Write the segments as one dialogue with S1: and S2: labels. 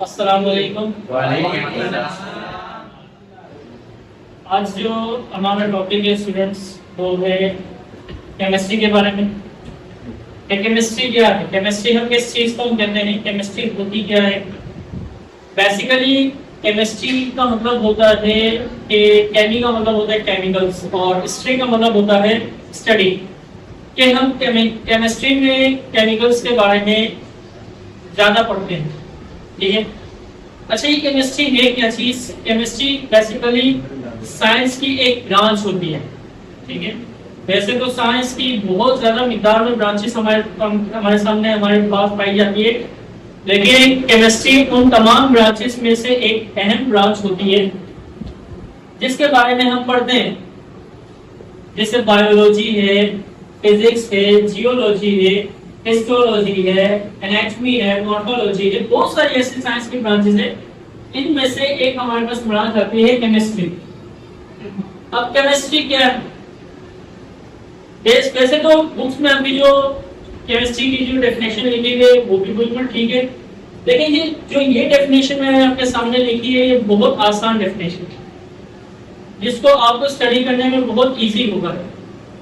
S1: अस्सलाम वालेकुम। आज जो हमारा टॉपिक है स्टूडेंट्स वो है केमिस्ट्री के बारे में। केमिस्ट्री क्या है? केमिस्ट्री हम किस चीज़ को हम कहते हैं? केमिस्ट्री होती क्या है? बेसिकली केमिस्ट्री का मतलब होता है कि केमी का मतलब होता है केमिकल्स और स्ट्री का मतलब होता है स्टडी। कि हम केमिस्ट्री में केमिकल्स के बारे में ज़्यादा पढ़ते हैं, ठीक है। अच्छा, ये केमिस्ट्री है क्या चीज़? केमिस्ट्री बेसिकली साइंस की एक ब्रांच होती है, ठीक है। वैसे तो साइंस की बहुत ज़्यादा मिकदार में ब्रांचेस हमारे सामने हमारे पास पाई जाती है, लेकिन केमिस्ट्री उन तमाम ब्रांचेस में से एक अहम ब्रांच होती है जिसके बारे में हम पढ़ते हैं, जैसे बायोलॉजी है, फिजिक्स है, जियोलॉजी है, हिस्टोलॉजी है, एनाटॉमी है, मॉर्फोलॉजी है, बहुत सारी ऐसी साइंस की ब्रांचेस है। इनमें से एक हमारे पास ब्रांच आती है केमिस्ट्री। अब केमिस्ट्री क्या है? वैसे तो बुक्स में अभी जो केमिस्ट्री की जो डेफिनेशन लिखी है वो भी बिल्कुल ठीक है, लेकिन ये डेफिनेशन मैंने आपके सामने लिखी है, ये बहुत आसान डेफिनेशन है जिसको आपको स्टडी करने में बहुत इजी होगा।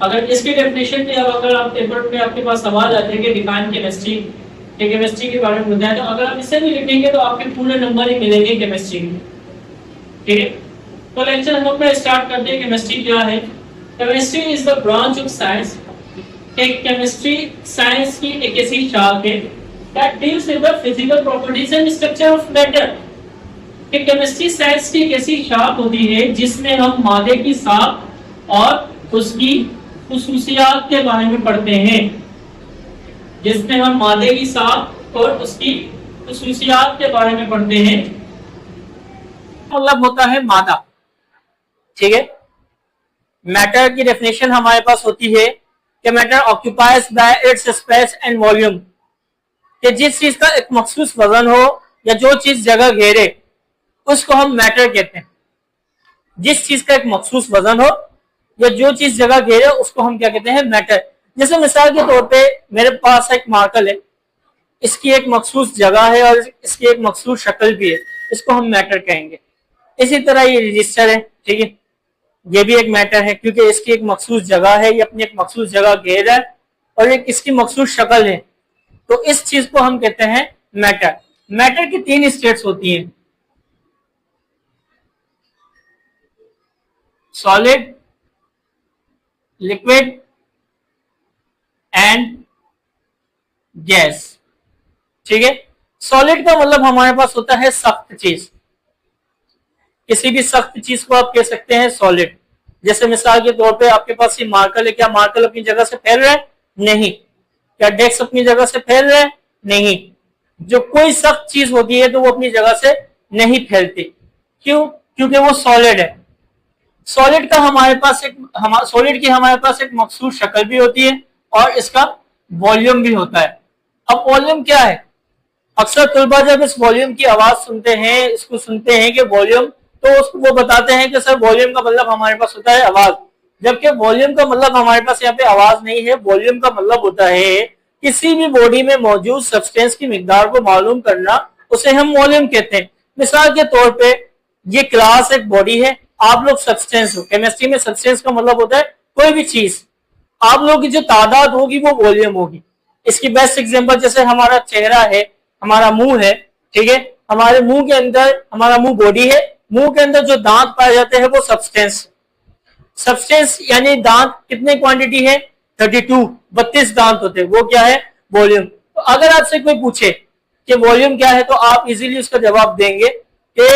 S1: अगर इसकी डेफिनेशन पे अगर आप पेपर पे आपके पास सवाल आते हैं कि डिफाइन केमिस्ट्री, केमिस्ट्री के बारे में बताएं, तो अगर आप इसे भी लिखेंगे तो आपके पूरे नंबर ही मिलेंगे केमिस्ट्री में, ठीक है। तो लेक्चर हम अपना स्टार्ट करते हैं। केमिस्ट्री क्या है? Chemistry is the branch of science. Chemistry science की एक ऐसी शाख है that deals with the physical properties and structure of matter। कि केमिस्ट्री साइंस की एक ऐसी शाख होती है जिसमें हम मादे की साख और उसकी खुसूसियात के बारे में पढ़ते हैं, जिसमें हम मादे की साख और उसकी खुसूसियात के बारे में पढ़ते हैं। मतलब होता है मादा, ठीक है। मैटर की डेफिनेशन हमारे पास होती है कि matter occupies bye it's space and volume. कि जिस चीज का एक मखसूस वजन हो या जो चीज जगह घेरे उसको हम मैटर कहते हैं। जिस चीज का एक मखसूस वजन हो या जो चीज जगह घेरे उसको हम क्या कहते हैं? मैटर। जैसे मिसाल के तौर पे मेरे पास एक मार्कर है, इसकी एक मखसूस जगह है और इसकी एक मखसूस शक्ल भी है, इसको हम मैटर कहेंगे। इसी तरह ये रजिस्टर है, ठीक है, ये भी एक मैटर है क्योंकि इसकी एक मखसूस जगह है, ये अपनी एक मखसूस जगह घेर है और एक इसकी मखसूस शक्ल है, तो इस चीज को हम कहते हैं मैटर। मैटर की 3 स्टेट्स होती हैं, सॉलिड, लिक्विड एंड गैस, ठीक है। सॉलिड का मतलब हमारे पास होता है सख्त चीज। किसी भी सख्त चीज को आप कह सकते हैं सॉलिड। जैसे मिसाल के तौर पे आपके पास ये मार्कर है, क्या मार्कर अपनी जगह से फैल रहा है? नहीं। क्या डेस्क अपनी जगह से फैल रहा है? नहीं। जो कोई सख्त चीज होती है तो वो अपनी जगह से नहीं फैलती। क्यों? क्योंकि वो सॉलिड है। सॉलिड का हमारे पास सॉलिड की हमारे पास एक मखसूस शक्ल भी होती है और इसका वॉल्यूम भी होता है। अब वॉल्यूम क्या है? अक्सर तलबा जब इस वॉल्यूम की आवाज सुनते हैं, इसको सुनते हैं कि वॉल्यूम, तो उसको वो बताते हैं कि सर वॉल्यूम का मतलब हमारे पास होता है आवाज, जबकि वॉल्यूम का मतलब हमारे पास यहाँ पे आवाज नहीं है। वॉल्यूम का मतलब होता है किसी भी बॉडी में मौजूद सब्सटेंस की मिकदार को मालूम करना, उसे हम वॉल्यूम कहते हैं। मिसाल के तौर पे ये क्लास एक बॉडी है, आप लोग सब्सटेंस हो। केमिस्ट्री में सब्सटेंस का मतलब होता है कोई भी चीज, आप लोगों की जो तादाद होगी वो वॉल्यूम होगी। इसकी बेस्ट एग्जांपल जैसे हमारा चेहरा है, हमारा मुंह है, ठीक है। हमारे मुंह के अंदर, हमारा मुंह बॉडी है, मुंह के अंदर जो दांत पाए जाते हैं वो सब्सटेंस। सब्सटेंस यानी दांत कितने क्वांटिटी है? 32 दांत होते हैं, वो क्या है? वॉल्यूम। तो अगर आपसे कोई पूछे कि वॉल्यूम क्या है तो आप इजीली उसका जवाब देंगे